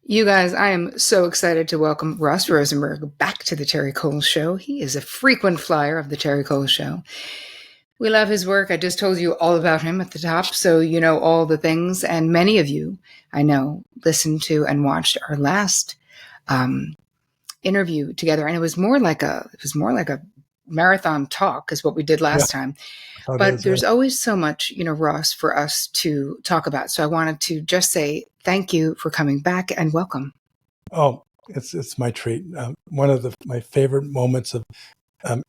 You guys, I am so excited to welcome Ross Rosenberg back to the Terry Cole Show. He is a frequent flyer of the Terry Cole Show. We love his work. I just told you all about him at the top, so you know all the things. And many of you, I know, listened to and watched our last interview together, and it was more like a marathon talk, is what we did last time. But there's always so much, Ross, for us to talk about. So I wanted to just say thank you for coming back and welcome. Oh, it's my treat. One of my favorite moments of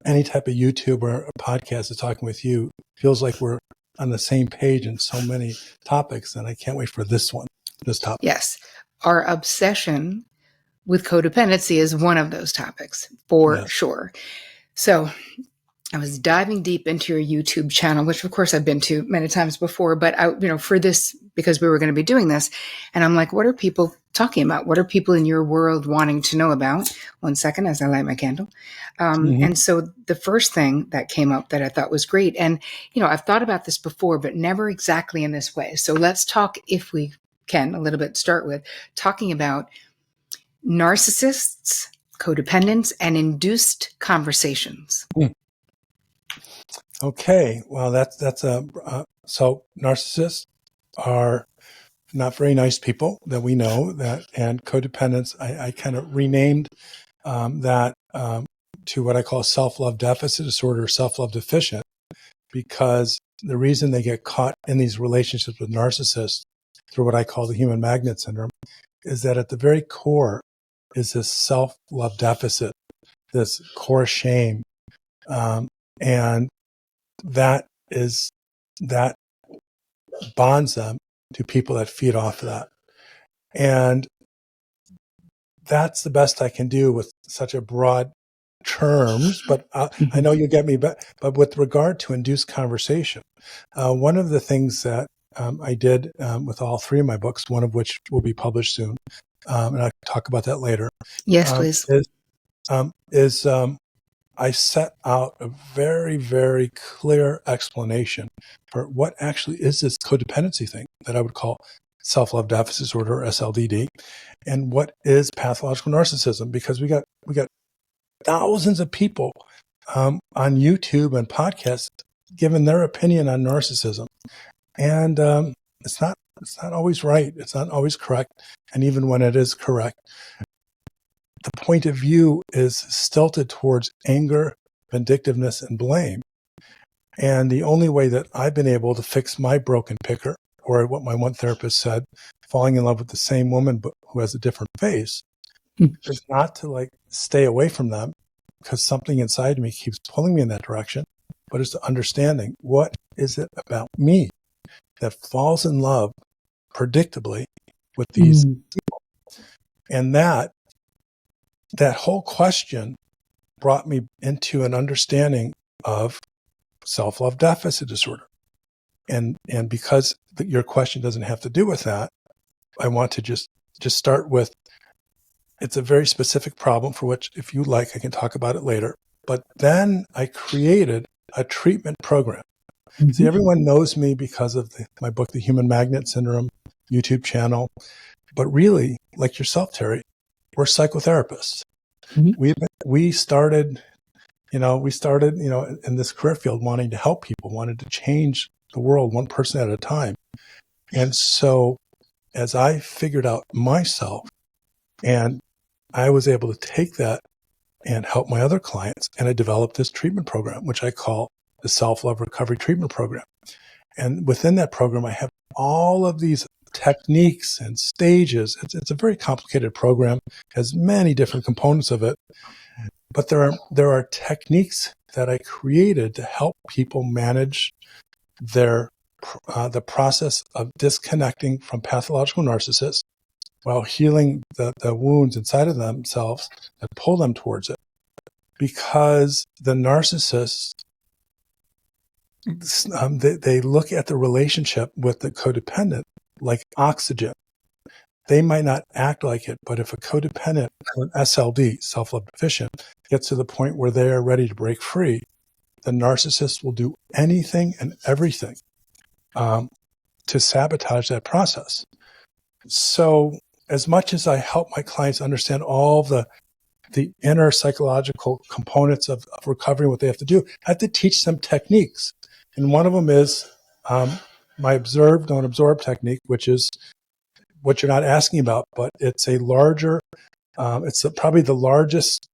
any type of YouTube or a podcast is talking with you. Feels like we're on the same page in so many topics, and I can't wait for this topic. Yes. Our obsession with codependency is one of those topics, for sure. So I was diving deep into your YouTube channel, which of course I've been to many times before, but for this, because we were going to be doing this, and I'm like, what are people talking about? What are people in your world wanting to know about? 1 second as I light my candle. And so the first thing that came up that I thought was great, and, I've thought about this before, but never exactly in this way. So let's talk, if we can, a little bit, start with talking about narcissists, codependents, and induced conversations. Okay, well, so narcissists are not very nice people that we know that, and codependents, I kind of renamed that to what I call self-love deficit disorder, self-love deficient, because the reason they get caught in these relationships with narcissists through what I call the human magnet syndrome is that at the very core is this self-love deficit, this core shame, and that bonds them to people that feed off of that. And that's the best I can do with such a broad terms, but I know you get me. But with regard to induced conversation, one of the things that I did with all three of my books, one of which will be published soon, and I'll talk about that later. Yes, please. I set out a very, very clear explanation for what actually is this codependency thing that I would call self-love deficit disorder, or SLDD, and what is pathological narcissism, because we got thousands of people on YouTube and podcasts giving their opinion on narcissism, and it's not always right. It's not always correct, and even when it is correct, the point of view is stilted towards anger, vindictiveness, and blame. And the only way that I've been able to fix my broken picker, or what my one therapist said, falling in love with the same woman but who has a different face, is not to stay away from them because something inside me keeps pulling me in that direction, but it's understanding what is it about me that falls in love predictably with these people. And that whole question brought me into an understanding of self-love deficit disorder. And because your question doesn't have to do with that, I want to just start with, it's a very specific problem for which, if you like, I can talk about it later. But then I created a treatment program. See, everyone knows me because of my book, The Human Magnet Syndrome, YouTube channel. But really, like yourself, Terry, we're psychotherapists. We started in this career field wanting to help people, wanted to change the world one person at a time. And so as I figured out myself, and I was able to take that and help my other clients, and I developed this treatment program, which I call the Self-Love Recovery Treatment Program. And within that program, I have all of these techniques and stages. It's a very complicated program, has many different components of it, but there are techniques that I created to help people manage the process of disconnecting from pathological narcissists while healing the wounds inside of themselves that pull them towards it. Because the narcissists, they look at the relationship with the codependent like oxygen. They might not act like it, but if a codependent or an SLD, self-love deficient, gets to the point where they are ready to break free, the narcissist will do anything and everything to sabotage that process. So as much as I help my clients understand all the inner psychological components of recovery, what they have to do, I have to teach them techniques. And one of them is my observe, don't absorb technique, which is what you're not asking about, but it's a larger, probably the largest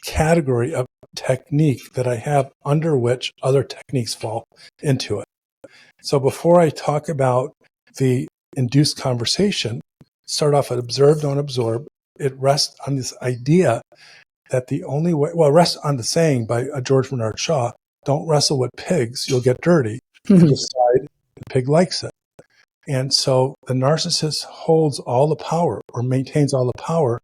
category of technique that I have under which other techniques fall into it. So before I talk about the induced conversation, start off at observe, don't absorb. It rests on this idea that the only way, well, it rests on the saying by George Bernard Shaw, don't wrestle with pigs, you'll get dirty, and decide the pig likes it. And so the narcissist holds all the power or maintains all the power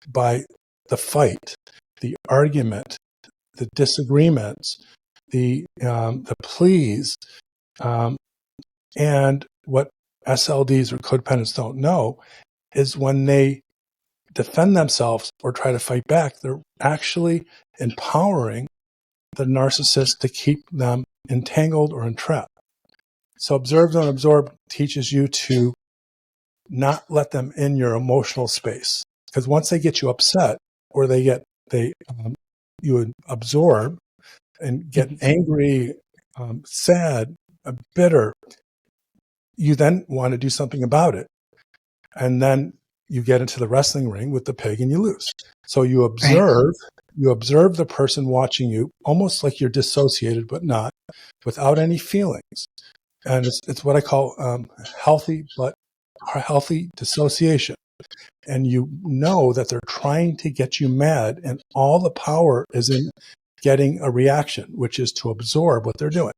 by the fight, the argument, the disagreements, the pleas, and what SLDs or codependents don't know is when they defend themselves or try to fight back, they're actually empowering the narcissist to keep them entangled or entrapped. So observe, don't absorb teaches you to not let them in your emotional space. Because once they get you upset or you would absorb and get angry, sad, bitter, you then want to do something about it. And then you get into the wrestling ring with the pig and you lose. So you observe, you observe the person watching you almost like you're dissociated, but not, without any feelings. And it's what I call healthy dissociation. And you know that they're trying to get you mad, and all the power is in getting a reaction, which is to absorb what they're doing.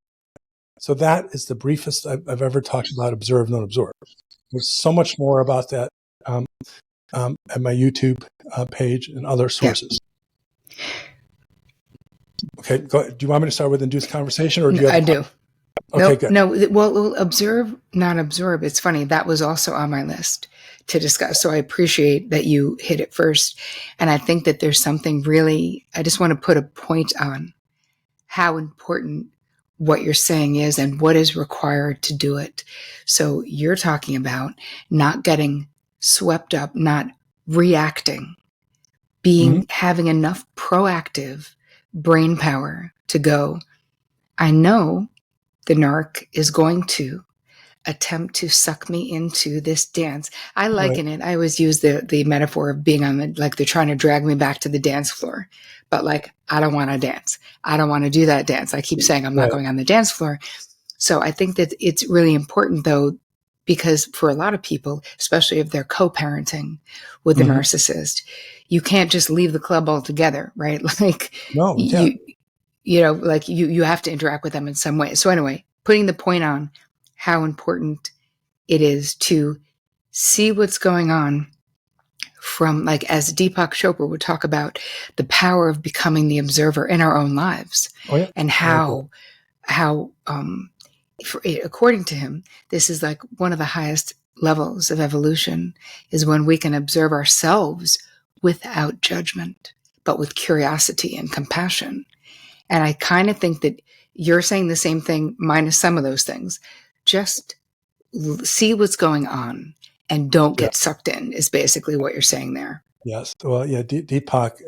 So that is the briefest I've ever talked about observe, don't absorb. There's so much more about that at my YouTube page and other sources. Yeah. Okay, do you want me to start with induced conversation, or do you have? I do. Okay, good. No, well, observe, not absorb. It's funny. That was also on my list to discuss. So I appreciate that you hit it first. And I think that there's something really, I just want to put a point on how important what you're saying is and what is required to do it. So you're talking about not getting swept up, not reacting, having enough proactive brain power to go, I know the narc is going to attempt to suck me into this dance. I liken it. I always use the metaphor of being on like they're trying to drag me back to the dance floor, but like, I don't want to dance. I don't want to do that dance. I keep saying I'm not going on the dance floor. So I think that it's really important though, because for a lot of people, especially if they're co-parenting with a narcissist, you can't just leave the club altogether, right? Like you have to interact with them in some way. So anyway, putting the point on how important it is to see what's going on from, like, as Deepak Chopra would talk about, the power of becoming the observer in our own lives, and how according to him, this is like one of the highest levels of evolution, is when we can observe ourselves without judgment, but with curiosity and compassion. And I kind of think that you're saying the same thing, minus some of those things. Just see what's going on and don't get sucked in, is basically what you're saying there. Yes. Well, yeah, Deepak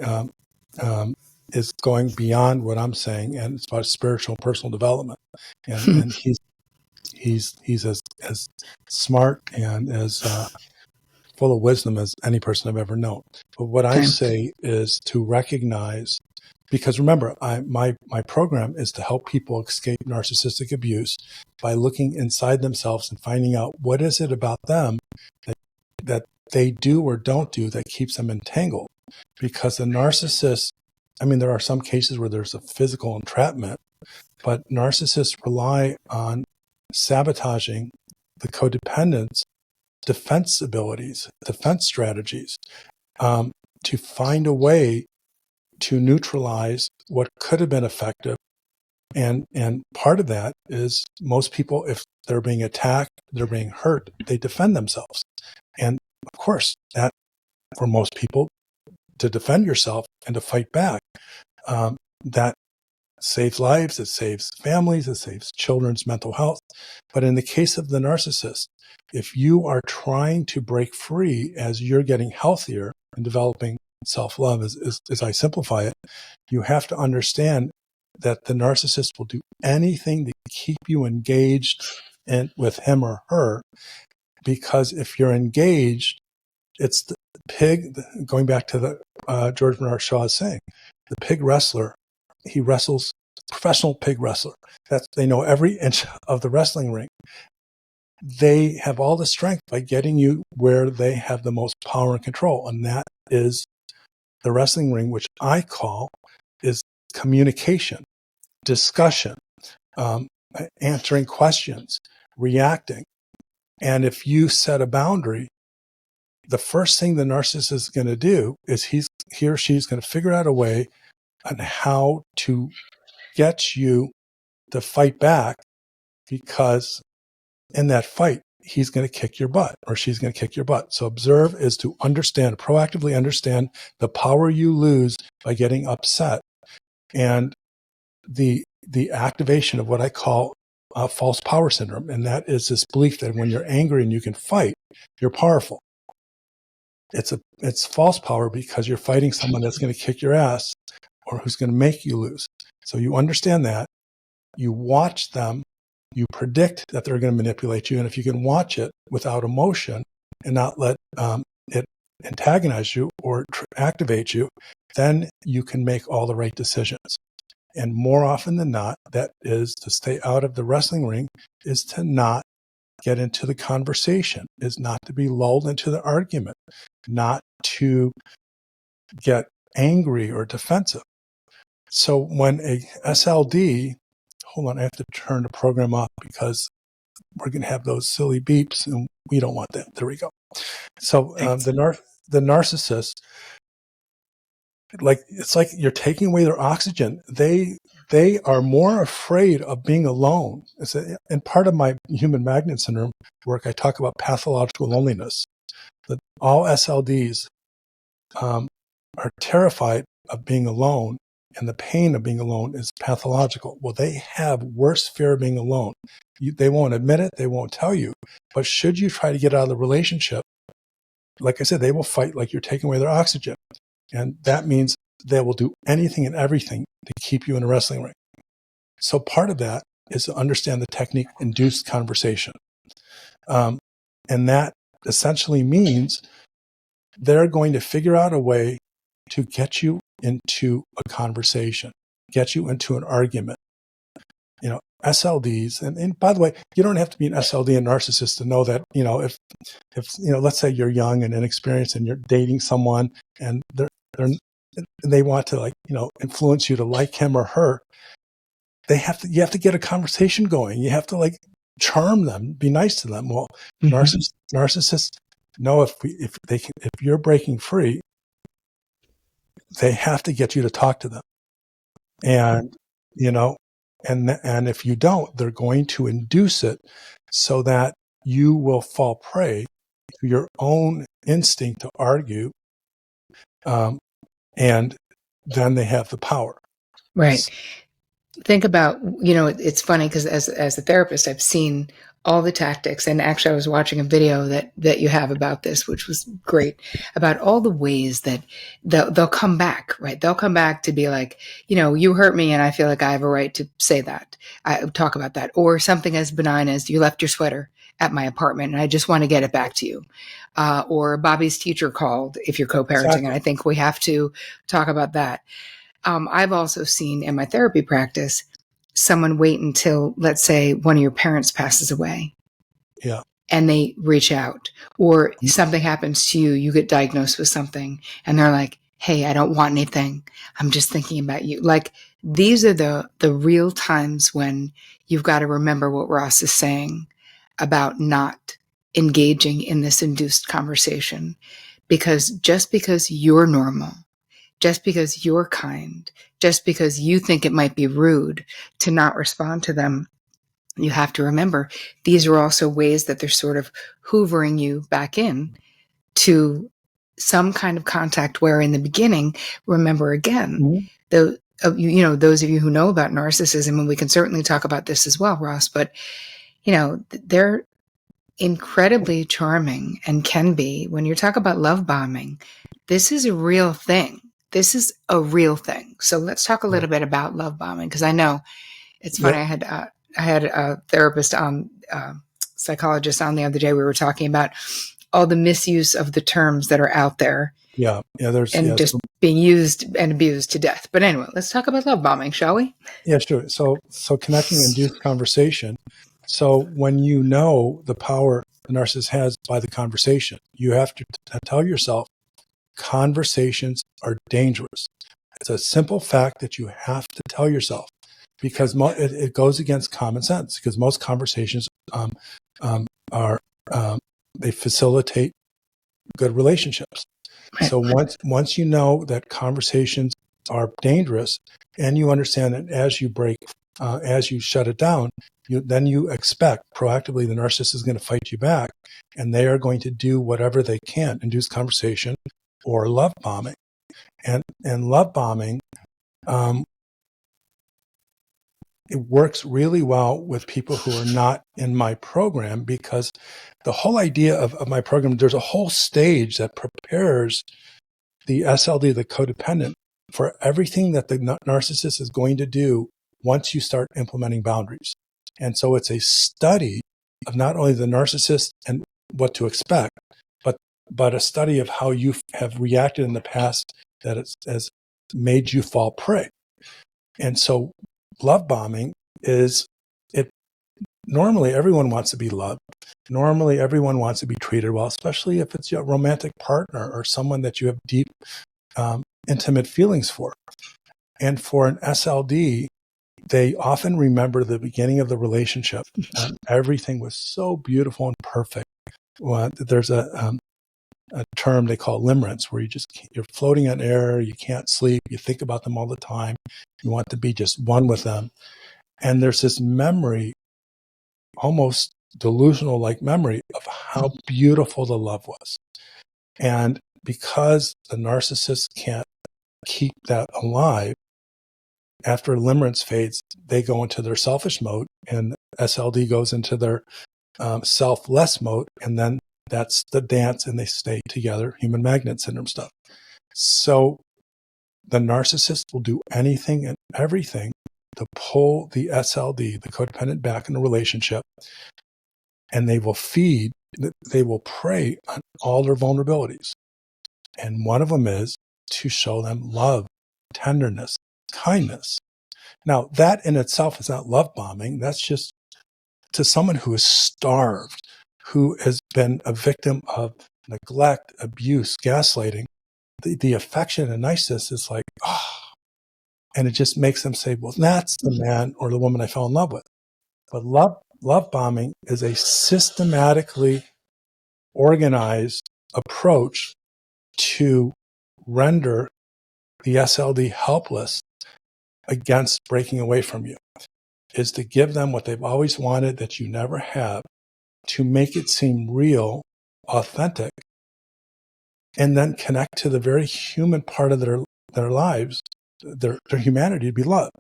is going beyond what I'm saying, and it's about spiritual and personal development. And he's as smart and as full of wisdom as any person I've ever known. But what I say is to recognize, because remember, my program is to help people escape narcissistic abuse by looking inside themselves and finding out what is it about them that they do or don't do that keeps them entangled. Because the narcissist, I mean, there are some cases where there's a physical entrapment, but narcissists rely on sabotaging the codependent's defense abilities, defense strategies, to find a way to neutralize what could have been effective. And part of that is most people, if they're being attacked, they're being hurt, they defend themselves. And of course, that for most people, to defend yourself and to fight back, that saves lives, it saves families, it saves children's mental health. But in the case of the narcissist, if you are trying to break free as you're getting healthier and developing self-love, as I simplify it, you have to understand that the narcissist will do anything to keep you engaged with him or her, because if you're engaged, it's the pig, going back to the George Bernard Shaw's saying, the pig wrestler, he wrestles, professional pig wrestler. They know every inch of the wrestling ring. They have all the strength by getting you where they have the most power and control, and that is the wrestling ring, which I call is communication, discussion, answering questions, reacting. And if you set a boundary, the first thing the narcissist is going to do is he or she is going to figure out a way on how to get you to fight back, because in that fight, he's going to kick your butt or she's going to kick your butt. So observe is to understand, proactively understand the power you lose by getting upset, and the activation of what I call false power syndrome. And that is this belief that when you're angry and you can fight, you're powerful. It's false power, because you're fighting someone that's going to kick your ass or who's going to make you lose. So you understand that, you watch them, you predict that they're going to manipulate you. And if you can watch it without emotion and not let it antagonize you or activate you, then you can make all the right decisions. And more often than not, that is to stay out of the wrestling ring, is to not get into the conversation, is not to be lulled into the argument, not to get angry or defensive. So when a SLD, hold on, I have to turn the program off because we're going to have those silly beeps and we don't want that. There we go. So the narcissist, it's like you're taking away their oxygen. They are more afraid of being alone. And part of my human magnet syndrome work, I talk about pathological loneliness. That all SLDs are terrified of being alone, and the pain of being alone is pathological. Well, they have worse fear of being alone. They won't admit it. They won't tell you. But should you try to get out of the relationship, like I said, they will fight like you're taking away their oxygen. And that means they will do anything and everything to keep you in a wrestling ring. So part of that is to understand the technique induced conversation. And that essentially means they're going to figure out a way to get you into a conversation, get you into an argument. SLDs, and by the way, you don't have to be an SLD and narcissist to know that, if let's say you're young and inexperienced and you're dating someone and they want to influence you to like him or her, you have to get a conversation going. You have to charm them, be nice to them. Well, narcissists know if you're breaking free, they have to get you to talk to them. And, and if you don't, they're going to induce it so that you will fall prey to your own instinct to argue. And then they have the power. Right. Think about, it's funny because as a therapist, I've seen all the tactics. And actually, I was watching a video that you have about this, which was great, about all the ways that they'll come back, right? They'll come back to be like, you hurt me and I feel like I have a right to say that. I talk about that. Or something as benign as you left your sweater at my apartment and I just want to get it back to you. Or Bobby's teacher called if you're co-parenting. Exactly. And I think we have to talk about that. I've also seen in my therapy practice, someone wait until, let's say, one of your parents passes away. Yeah. And they reach out, or something happens to you, you get diagnosed with something, and they're like, hey, I don't want anything. I'm just thinking about you. These are the real times when you've got to remember what Ross is saying about not engaging in this induced conversation. Because just because you're normal, just because you're kind, just because you think it might be rude to not respond to them, you have to remember these are also ways that they're sort of hoovering you back in to some kind of contact where in the beginning, remember again, those of you who know about narcissism, and we can certainly talk about this as well, Ross, but, they're incredibly charming and can be. When you talk about love bombing, this is a real thing. This is a real thing. So let's talk a little bit about love bombing, because I know it's funny. Yep. I had a therapist on, psychologist on the other day. We were talking about all the misuse of the terms that are out there. Yeah. There's just being used and abused to death. But anyway, let's talk about love bombing, shall we? Yeah, sure. So connecting induced conversation. So when you know the power the narcissist has by the conversation, you have to tell yourself conversations are dangerous. It's a simple fact that you have to tell yourself, because it goes against common sense, because most conversations are they facilitate good relationships. Right. So once you know that conversations are dangerous, and you understand that as you shut it down, then you expect proactively the narcissist is going to fight you back, and they are going to do whatever they can, induce conversation or love bombing. And love bombing, it works really well with people who are not in my program, because the whole idea of my program, there's a whole stage that prepares the SLD, the codependent, for everything that the narcissist is going to do once you start implementing boundaries. And so it's a study of not only the narcissist and what to expect, but a study of how you have reacted in the past that has made you fall prey. And so love bombing is it. Normally, everyone wants to be loved. Normally, everyone wants to be treated well, especially if it's your romantic partner or someone that you have deep, intimate feelings for. And for an SLD, they often remember the beginning of the relationship. Everything was so beautiful and perfect. There's a term they call limerence, where you're floating on air, you can't sleep, you think about them all the time, you want to be just one with them. And there's this memory, almost delusional like memory, of how beautiful the love was. And because the narcissist can't keep that alive, after limerence fades, they go into their selfish mode, and SLD goes into their selfless mode, and then that's the dance, and they stay together, human magnet syndrome stuff. So the narcissist will do anything and everything to pull the SLD, the codependent, back in the relationship, and they will prey on all their vulnerabilities. And one of them is to show them love, tenderness, kindness. Now, that in itself is not love bombing. That's just to someone who is starved, who has been a victim of neglect, abuse, gaslighting. The affection and niceness is like, and it just makes them say, well, that's the man or the woman I fell in love with. But love bombing is a systematically organized approach to render the SLD helpless against breaking away from you, is to give them what they've always wanted that you never have, to make it seem real, authentic, and then connect to the very human part of their lives, their humanity, to be loved.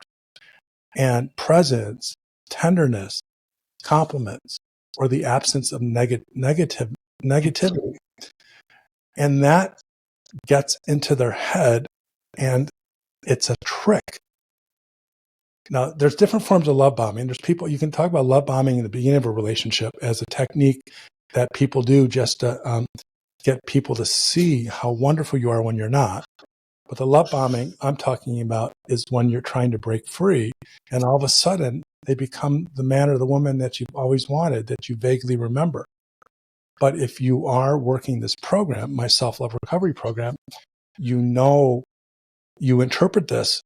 And presence, tenderness, compliments, or the absence of negativity. And that gets into their head, and it's a trick. Now, there's different forms of love bombing. There's people, you can talk about love bombing in the beginning of a relationship as a technique that people do just to get people to see how wonderful you are when you're not. But the love bombing I'm talking about is when you're trying to break free, and all of a sudden they become the man or the woman that you've always wanted, that you vaguely remember. But if you are working this program, my self-love recovery program, you interpret this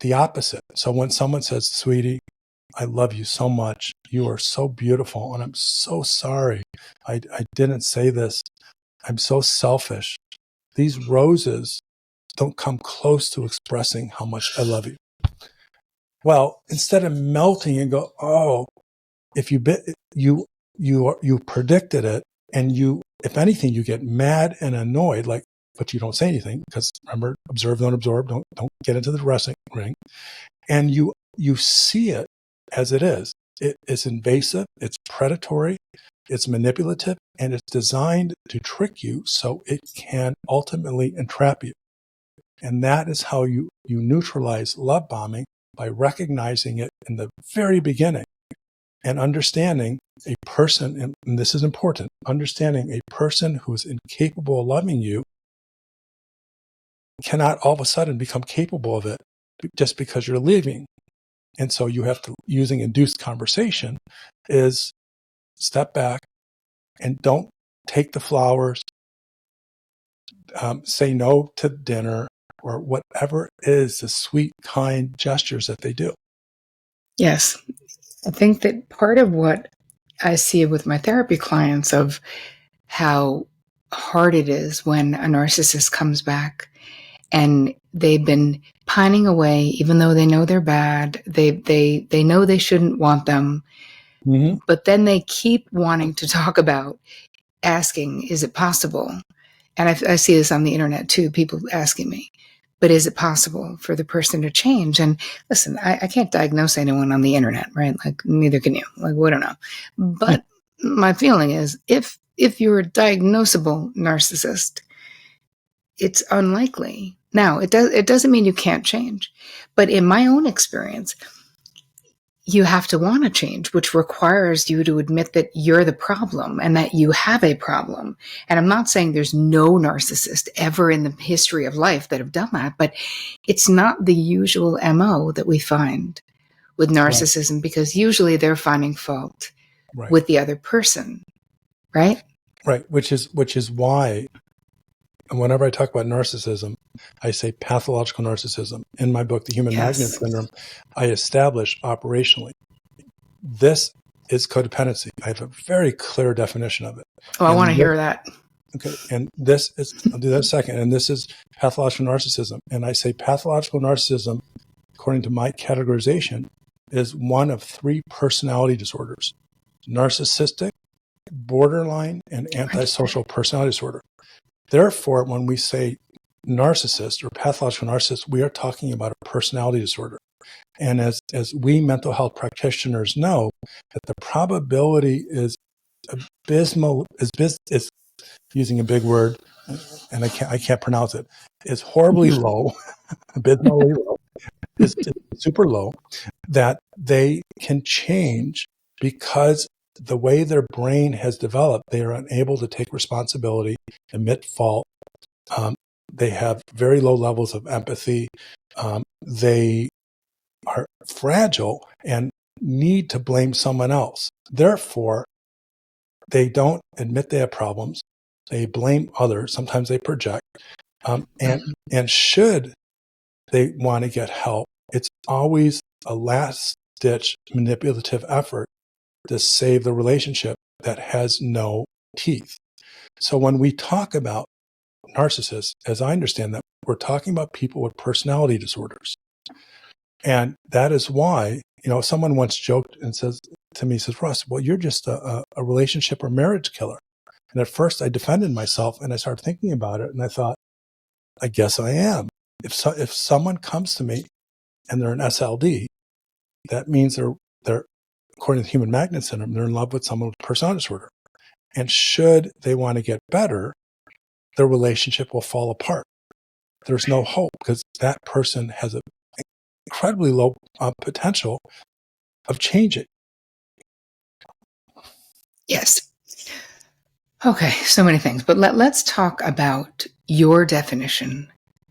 the opposite. So when someone says, sweetie, I love you so much, you are so beautiful, and I'm so sorry I didn't say this, I'm so selfish. These roses don't come close to expressing how much I love you. Well, instead of melting and go, oh, if you predicted it, and if anything, you get mad and annoyed, like, but you don't say anything because remember, observe, don't absorb, don't get into the wrestling ring. And you see it as it is. It is invasive, it's predatory, it's manipulative, and it's designed to trick you so it can ultimately entrap you. And that is how you neutralize love bombing, by recognizing it in the very beginning and understanding a person, and this is important, understanding a person who is incapable of loving you cannot all of a sudden become capable of it just because you're leaving. And so you have to, using induced conversation, is step back and don't take the flowers, say no to dinner, or whatever it is, the sweet, kind gestures that they do. Yes. I think that part of what I see with my therapy clients of how hard it is when a narcissist comes back and they've been pining away, even though they know they're bad, they know they shouldn't want them, but then they keep wanting to talk about asking, is it possible? And I see this on the internet too, people asking me, but is it possible for the person to change? And listen, I can't diagnose anyone on the internet, right? Like neither can you. Like we don't know. But my feeling is if you're a diagnosable narcissist, it's unlikely. Now, it doesn't mean you can't change. But in my own experience, you have to want to change, which requires you to admit that you're the problem and that you have a problem. And I'm not saying there's no narcissist ever in the history of life that have done that, but it's not the usual MO that we find with narcissism, right, because usually they're finding fault with the other person, right? Right, which is why, and whenever I talk about narcissism, I say pathological narcissism. In my book, The Human Magnet Syndrome, I establish operationally, this is codependency. I have a very clear definition of it. Oh, I want to hear that. Okay, and this is, I'll do that in a second, and this is pathological narcissism. And I say pathological narcissism, according to my categorization, is one of 3 personality disorders: narcissistic, borderline, and antisocial personality disorder. Therefore, when we say narcissist or pathological narcissist, we are talking about a personality disorder. And as we mental health practitioners know, that the probability is abysmal, is using a big word, and I can't pronounce it, is horribly low, abysmally low, is super low, that they can change because the way their brain has developed, they are unable to take responsibility, admit fault. They have very low levels of empathy. They are fragile and need to blame someone else. Therefore, they don't admit they have problems. They blame others. Sometimes they project. And should they want to get help, it's always a last-ditch manipulative effort to save the relationship that has no teeth. So when we talk about narcissists, as I understand that, we're talking about people with personality disorders. And that is why, someone once joked and says to me, says, Russ, well, you're just a relationship or marriage killer. And at first I defended myself and I started thinking about it. And I thought, I guess I am. If someone comes to me and they're an SLD, that means they're according to the Human Magnet Syndrome, they're in love with someone with personality disorder. And should they want to get better, their relationship will fall apart. There's no hope because that person has an incredibly low potential of changing. Yes. Okay, so many things, but let's talk about your definition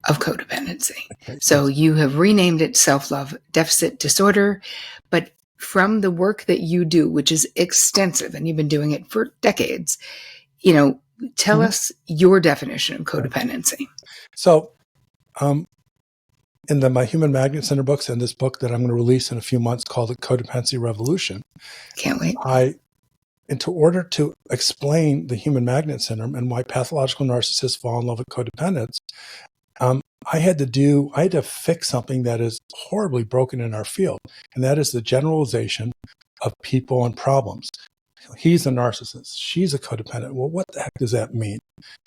of codependency. Okay, so you have renamed it self-love deficit disorder, but from the work that you do, which is extensive, and you've been doing it for decades, tell us your definition of codependency. So, in my Human Magnet Center books and this book that I'm going to release in a few months called The Codependency Revolution. Can't wait. In order to explain the Human Magnet Syndrome and why pathological narcissists fall in love with codependents, I had to fix something that is horribly broken in our field, and that is the generalization of people and problems. He's a narcissist. She's a codependent. Well, what the heck does that mean?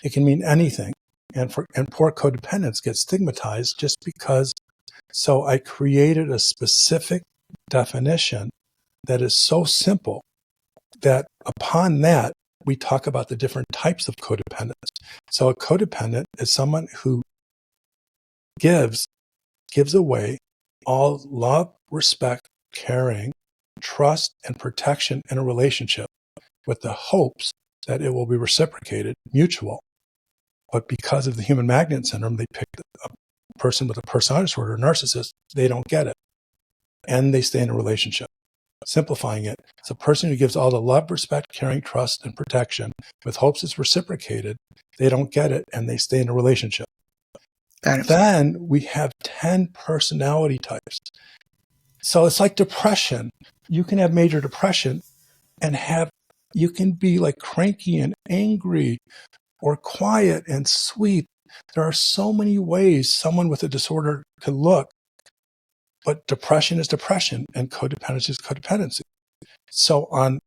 It can mean anything. And poor codependents get stigmatized just because. So I created a specific definition that is so simple that upon that, we talk about the different types of codependence. So a codependent is someone who gives away all love, respect, caring, trust, and protection in a relationship with the hopes that it will be reciprocated, mutual. But because of the human magnet syndrome, they pick a person with a personality disorder, a narcissist, they don't get it. And they stay in a relationship. Simplifying it, it's a person who gives all the love, respect, caring, trust, and protection with hopes it's reciprocated. They don't get it, and they stay in a relationship. Got it. Then we have 10 personality types. So it's like depression. You can have major depression and you can be like cranky and angry or quiet and sweet. There are so many ways someone with a disorder can look, but depression is depression and codependency is codependency. So on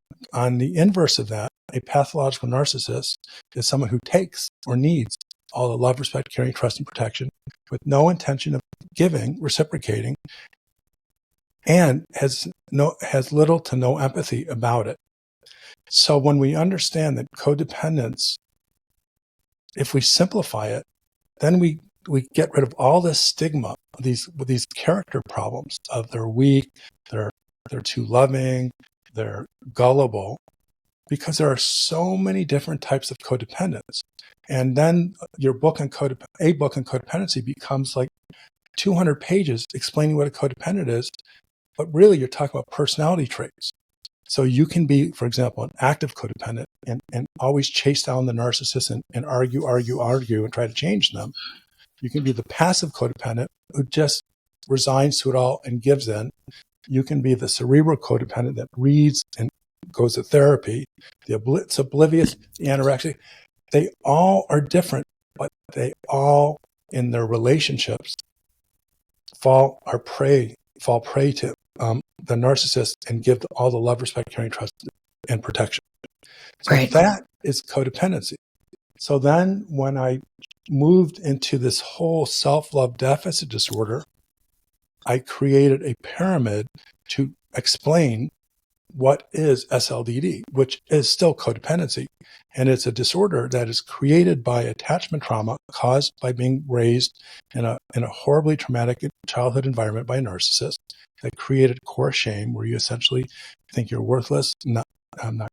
the inverse of that, a pathological narcissist is someone who takes or needs all the love, respect, caring, trust, and protection with no intention of giving, reciprocating, and has little to no empathy about it. So when we understand that codependence, if we simplify it, then we get rid of all this stigma, these character problems of they're weak, they're too loving, they're gullible, because there are so many different types of codependence. And then a book on codependency becomes like 200 pages explaining what a codependent is, but really you're talking about personality traits. So you can be, for example, an active codependent and always chase down the narcissist and argue and try to change them. You can be the passive codependent who just resigns to it all and gives in. You can be the cerebral codependent that reads and goes to therapy. It's oblivious, the anorexic. They all are different, but they all, in their relationships, fall prey to the narcissist and give all the love, respect, caring, trust, and protection. So Right. that is codependency. So then when I moved into this whole self-love deficit disorder, I created a pyramid to explain what is SLDD, which is still codependency. And it's a disorder that is created by attachment trauma caused by being raised in a horribly traumatic childhood environment by a narcissist that created core shame, where you essentially think you're worthless, not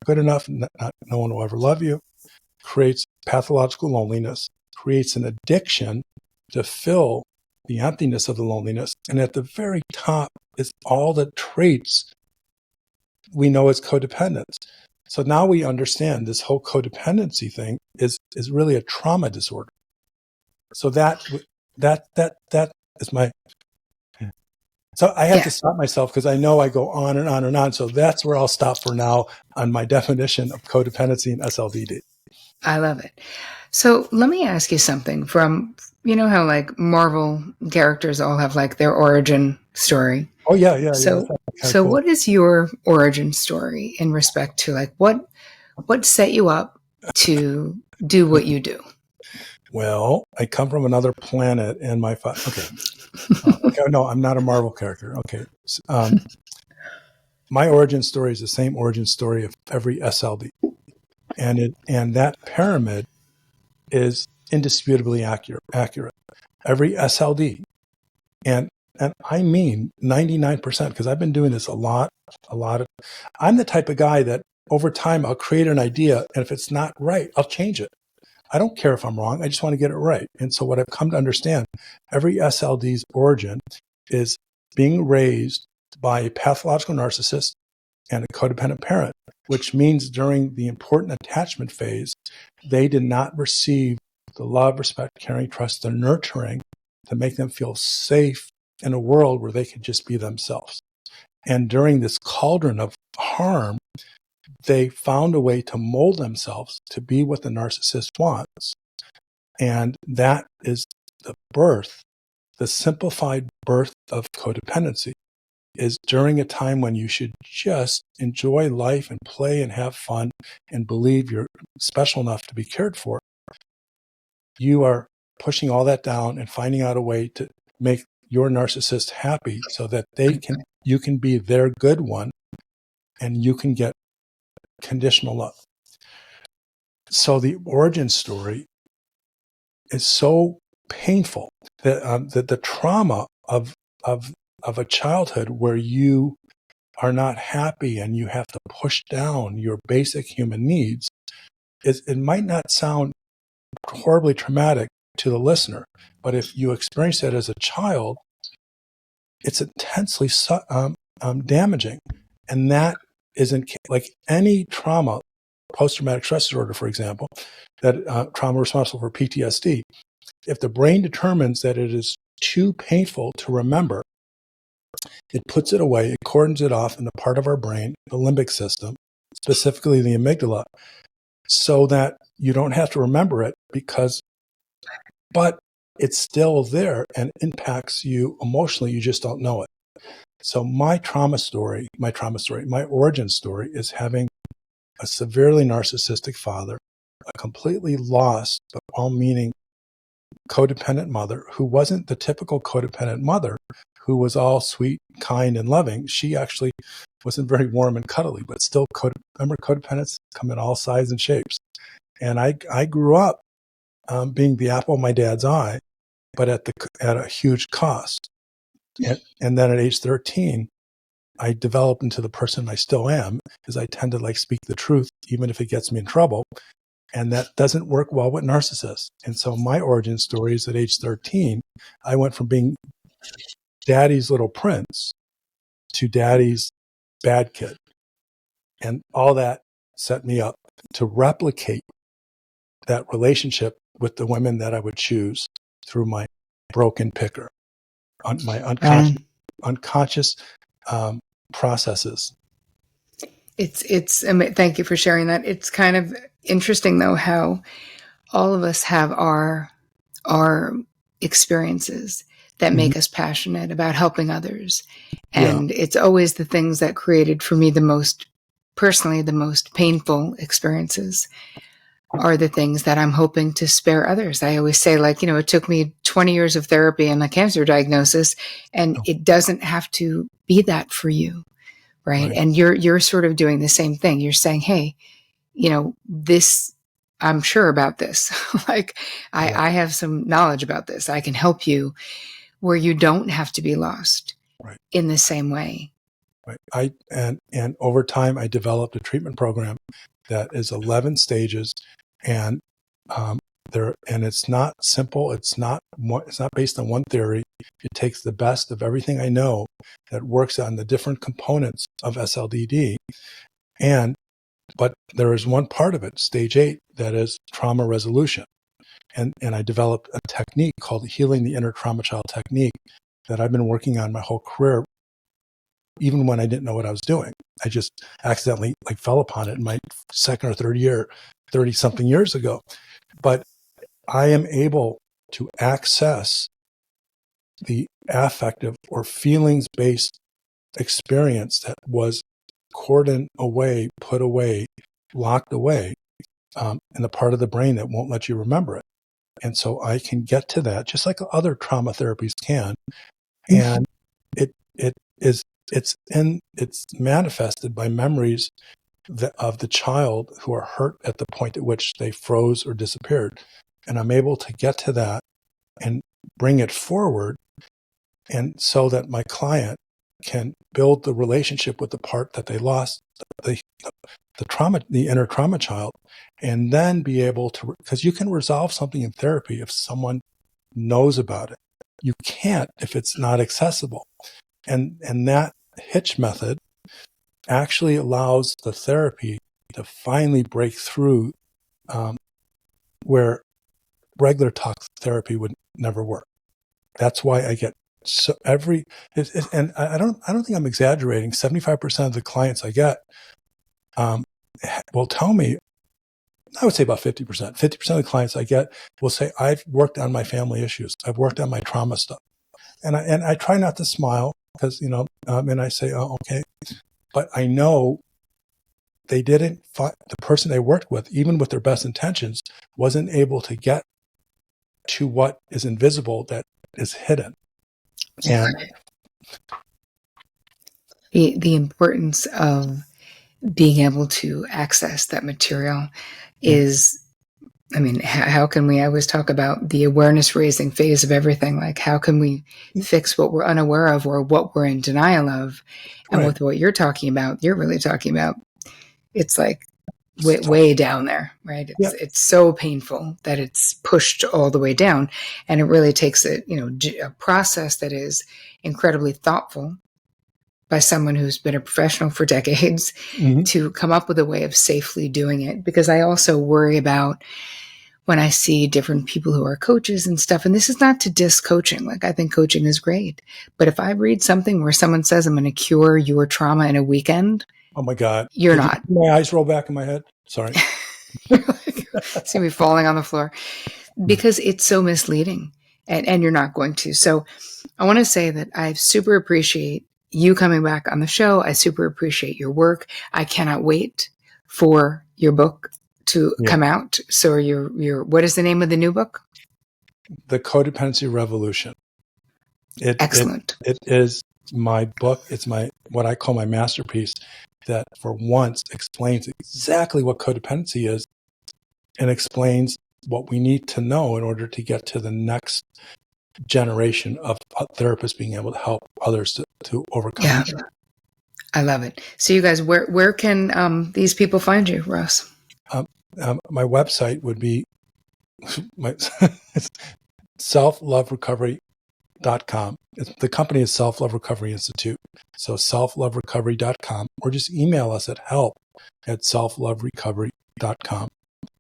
good enough, no one will ever love you, creates pathological loneliness, creates an addiction to fill the emptiness of the loneliness. And at the very top is all the traits we know as codependence. So now we understand this whole codependency thing is really a trauma disorder. So that is my. So I have to stop myself because I know I go on and on and on. So that's where I'll stop for now on my definition of codependency and SLDD. I love it. So let me ask you something from, you know how like Marvel characters all have like their origin story. Oh yeah. So Cool. What is your origin story in respect to like what set you up to do what you do? Well, I come from another planet, and my okay. No, I'm not a Marvel character. Okay, my origin story is the same origin story of every SLD, and that pyramid is indisputably accurate. Every SLD, and I mean 99%, because I've been doing this a lot of. I'm the type of guy that over time I'll create an idea, and if it's not right, I'll change it. I don't care if I'm wrong. I just want to get it right. And so what I've come to understand, every SLD's origin is being raised by a pathological narcissist and a codependent parent, which means during the important attachment phase, they did not receive the love, respect, caring, trust, the nurturing to make them feel safe in a world where they could just be themselves. And during this cauldron of harm, they found a way to mold themselves to be what the narcissist wants. And that is the simplified birth of codependency is during a time when you should just enjoy life and play and have fun and believe you're special enough to be cared for. You are pushing all that down and finding out a way to make your narcissist happy so that you can be their good one and you can get conditional love. So the origin story is so painful that the trauma of a childhood where you are not happy and you have to push down your basic human needs, it might not sound horribly traumatic to the listener, but if you experience that as a child, it's intensely damaging. And that isn't like any trauma, post-traumatic stress disorder, for example, that trauma responsible for PTSD. If the brain determines that it is too painful to remember, it puts it away, it cordons it off in the part of our brain, the limbic system, specifically the amygdala, so that you don't have to remember it but it's still there and impacts you emotionally. You just don't know it. So my origin story is having a severely narcissistic father, a completely lost but well-meaning codependent mother who wasn't the typical codependent mother who was all sweet, kind, and loving. She actually wasn't very warm and cuddly, but still, remember, codependents come in all sizes and shapes. And I grew up being the apple of my dad's eye, but at a huge cost. And then at age 13, I developed into the person I still am, because I tend to speak the truth, even if it gets me in trouble. And that doesn't work well with narcissists. And so my origin story is at age 13, I went from being daddy's little prince to daddy's bad kid. And all that set me up to replicate that relationship with the women that I would choose through my broken picker, my unconscious processes. Thank you for sharing that. It's kind of interesting though, how all of us have our experiences that make us passionate about helping others. And it's always the things that created for me the most painful experiences are the things that I'm hoping to spare others. I always say, it took me 20 years of therapy and a cancer diagnosis, and it doesn't have to be that for you. Right. And you're sort of doing the same thing. You're saying, hey, this, I'm sure about this. I have some knowledge about this. I can help you where you don't have to be lost in the same way. Right. And over time, I developed a treatment program that is 11 stages, and it's not simple. It's not based on one theory. It takes the best of everything I know that works on the different components of SLDD. But there is one part of it, stage 8, that is trauma resolution. And I developed a technique called Healing the Inner Trauma Child Technique that I've been working on my whole career, even when I didn't know what I was doing. I just accidentally fell upon it in my second or third year, 30-something years ago. But I am able to access the affective or feelings-based experience that was cordoned away, put away, locked away in the part of the brain that won't let you remember it. And so I can get to that just like other trauma therapies can. And it's manifested by memories of the child who are hurt at the point at which they froze or disappeared. And I'm able to get to that and bring it forward, and so that my client can build the relationship with the part that they lost, the trauma, the inner trauma child, and then be able to, because you can resolve something in therapy if someone knows about it. You can't if it's not accessible. And that hitch method actually allows the therapy to finally break through where regular talk therapy would never work. That's why I get and I don't think I'm exaggerating. 75% of the clients I get will tell me, I would say about 50%. 50% of the clients I get will say, I've worked on my family issues. I've worked on my trauma stuff. And I try not to smile because, and I say, oh, okay. But I know they didn't find the person they worked with, even with their best intentions, wasn't able to get to what is invisible that is hidden. And the importance of being able to access that material is, I mean, how can we, I always talk about the awareness raising phase of everything. Like, how can we fix what we're unaware of or what we're in denial of? And with what you're talking about, you're really talking about, it's like way down there, right? It's so painful that it's pushed all the way down. And it really takes a process that is incredibly thoughtful by someone who's been a professional for decades to come up with a way of safely doing it. Because I also worry about when I see different people who are coaches and stuff, and this is not to diss coaching. Like, I think coaching is great. But if I read something where someone says, I'm going to cure your trauma in a weekend. Oh my God. You're not. My eyes roll back in my head. Sorry. See me falling on the floor because it's so misleading and you're not going to. So I want to say that I super appreciate you coming back on the show. I super appreciate your work. I cannot wait for your book to come out. So your what is the name of the new book? The Codependency Revolution. Excellent. It is my book. It's what I call my masterpiece that for once explains exactly what codependency is and explains what we need to know in order to get to the next generation of therapists being able to help others to overcome. Yeah. I love it. So you guys, where can these people find you, Ross? My website would be selfloverecovery.com. The company is Self-Love Recovery Institute. So selfloverecovery.com, or just email us at help@selfloverecovery.com.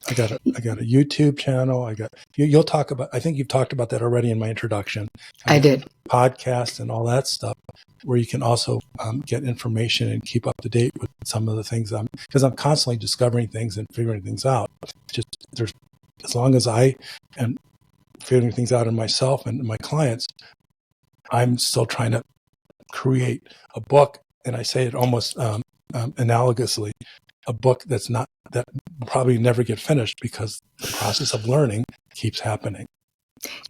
I got a YouTube channel. You'll talk about, I think you've talked about that already in my introduction. I did. Podcast and all that stuff, where you can also get information and keep up to date with some of the things because I'm constantly discovering things and figuring things out. As long as I am figuring things out in myself and my clients, I'm still trying to create a book, and I say it almost analogously, a book that will probably never get finished because the process of learning keeps happening.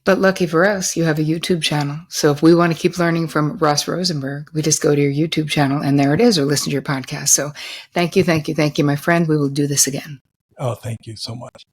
But lucky for us, you have a YouTube channel. So if we want to keep learning from Ross Rosenberg, we just go to your YouTube channel and there it is, or listen to your podcast. So thank you, my friend. We will do this again. Oh, thank you so much.